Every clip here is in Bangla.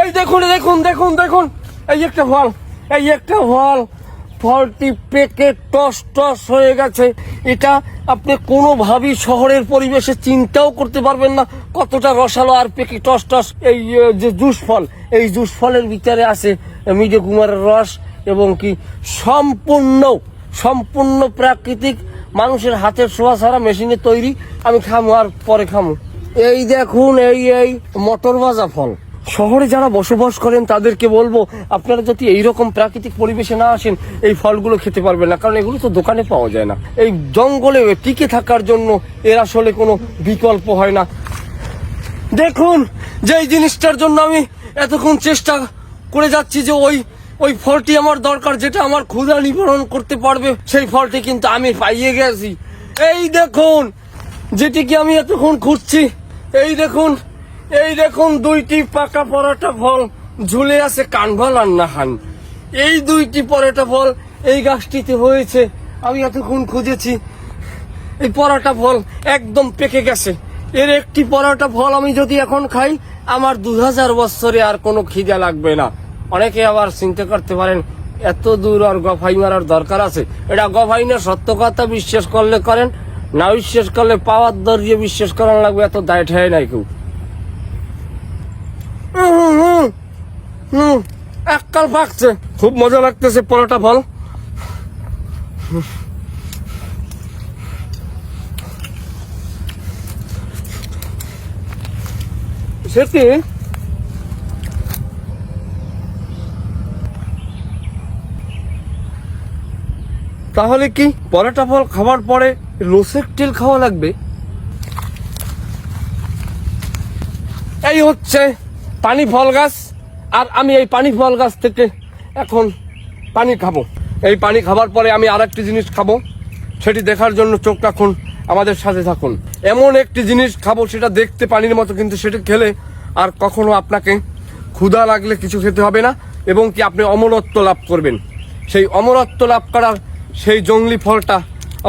এই দেখুন দেখুন দেখুন দেখুন, এই একটা ফল, এই একটা ফল, ফলটি পেকে টস টস হয়ে গেছে। এটা আপনি কোনোভাবেই শহরের পরিবেশে চিন্তাও করতে পারবেন না কতটা রসালো আর পেকে টস টস। এই যে জুস ফল, এই জুস ফলের ভিতরে আছে মৃগ কুমারের রস এবং কি সম্পূর্ণ প্রাকৃতিক মানুষের হাতের ছোঁয়া ছাড়া মেশিনে তৈরি। আমি খামো আর পরে খামো। এই দেখুন, এই মটর ভাজা ফল। শহরে যারা বসবাস করেন তাদেরকে বলবো, আপনারা যদি এইরকম প্রাকৃতিক পরিবেশে না আসেন এই ফলগুলো খেতে পারবেন না, কারণ এগুলো তো দোকানে পাওয়া যায় না। এই জঙ্গলে টিকে থাকার জন্য এর আসলে কোনো বিকল্প হয় না। দেখুন, যেই জিনিসটার জন্য আমি এতক্ষণ চেষ্টা করে যাচ্ছি যে ওই ফলটি আমার দরকার, যেটা আমার ক্ষুধা নিবারণ করতে পারবে, সেই ফলটি কিন্তু আমি পাইয়ে গেছি। এই দেখুন, যেটিকে আমি এতক্ষণ খুঁজছি। এই দেখুন দুইটি পাকা পরাটা ফল ঝুলে আছে, কানভাল আর নাহান। এই দুইটি পরাটা ফল এই গাছটিতে হয়েছে। আমি এতক্ষণ খুঁজেছি। এই পরাটা ফল একদম পেকে গেছে। এর একটি পরাটা ফল আমি যদি এখন খাই, আমার 2000 বছরে আর কোনো খিদা লাগবে না। অনেকে আবার চিন্তা করতে পারেন, এত দূর আর গফাই মারার দরকার আছে? এটা গফাই না, সত্য কথা বিশ্বাস করলে করেন, না বিশ্বাস করলে পাওয়ার দরিয়ে বিশ্বাস করার লাগবে। এত দায় ঠায় নাই কেউ। এককাল পাকছে, খুব মজা লাগতেছে পরোটা ফল। সেটি তাহলে কি পরোটা ফল খাওয়ার পরে রসের তেল খাওয়া লাগবে? এই হচ্ছে পানি ফল গাছ, আর আমি এই পানি ফল গাছ থেকে এখন পানি খাবো। এই পানি খাবার পরে আমি আর একটি জিনিস খাবো, সেটি দেখার জন্য চোখ রাখুন, আমাদের সাথে থাকুন। এমন একটি জিনিস খাবো, সেটা দেখতে পানির মতো, কিন্তু সেটা খেলে আর কখনো আপনাকে ক্ষুধা লাগলে কিছু খেতে হবে না, এবং কি আপনি অমরত্ব লাভ করবেন। সেই অমরত্ব লাভ করার সেই জঙ্গলি ফলটা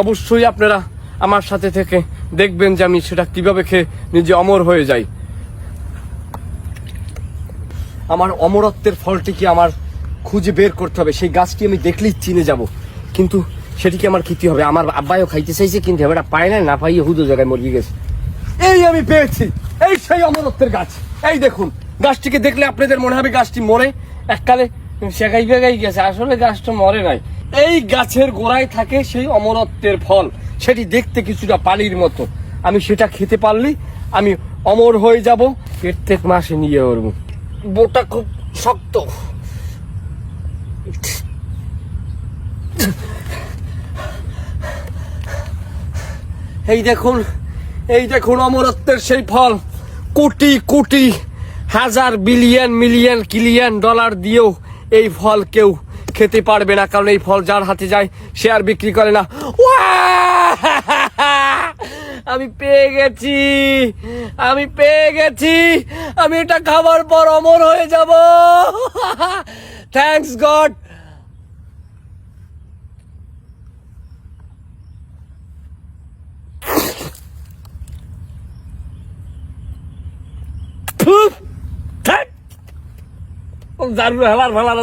অবশ্যই আপনারা আমার সাথে থেকে দেখবেন যে আমি সেটা কিভাবে খেয়ে নিজে অমর হয়ে যাই। আমার অমরত্বের ফলটি কি আমার খুঁজে বের করতে হবে। সেই গাছটি আমি দেখলেই চিনে যাব, কিন্তু সেটিকে আমার খেতে হবে। আমার আব্বাইও খাইতে চাইছে, কিন্তু এবার পায় না পাইয়ে হুদো জায়গায় মরে গেছে। এই আমি পেয়েছি, এই সেই অমরত্বের গাছ। এই দেখুন, গাছটিকে দেখলে আপনাদের মনে হবে গাছটি মরে এককালে শেখাই বেগাই গেছে, আসলে গাছটা মরে নাই। এই গাছের গোড়ায় থাকে সেই অমরত্বের ফল, সেটি দেখতে কিছুটা পানির মতো। আমি সেটা খেতে পারলেই আমি অমর হয়ে যাব। প্রত্যেক মাসে নিয়ে উঠবো। বোটা খুব শক্ত। এই দেখুন অমরত্বের সেই ফল। কোটি কোটি হাজার বিলিয়ন মিলিয়ন কিলিয়ন ডলার দিয়েও এই ফল কেউ খেতে পারবে না, কারণ এই ফল যার হাতে যায় সে আর বিক্রি করে না। আমি পেয়ে গেছি, আমি এটা খাবার পর অমর হয়ে যাব। Thanks god.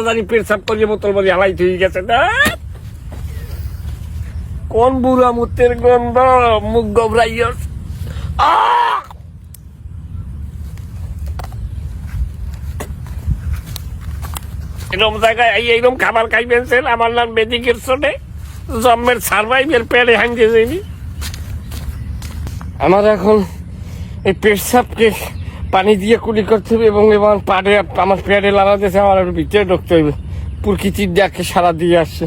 জানি পেশাব করিয়ে বোতল বলি হালাই ঠিক গেছে না। কোন বুড়া মুতের গন্ধ, মুখ গবরাইয়। এরকম জায়গায় এইরকম খাবার খাইবেন, আমার নাম বেদিকের চোটে জন্মের সার্ভাইভের পেটে হাঙ্গে যাইনি। আমার এখন এই পেশাবকে পানি দিয়ে কুলি করতে হবে, এবং আমার পেটে লাগা দিয়েছে, আমার ভিতরে ঢুকতে হইবে। প্রকৃতির ডাকে সারা দিয়ে আসছে।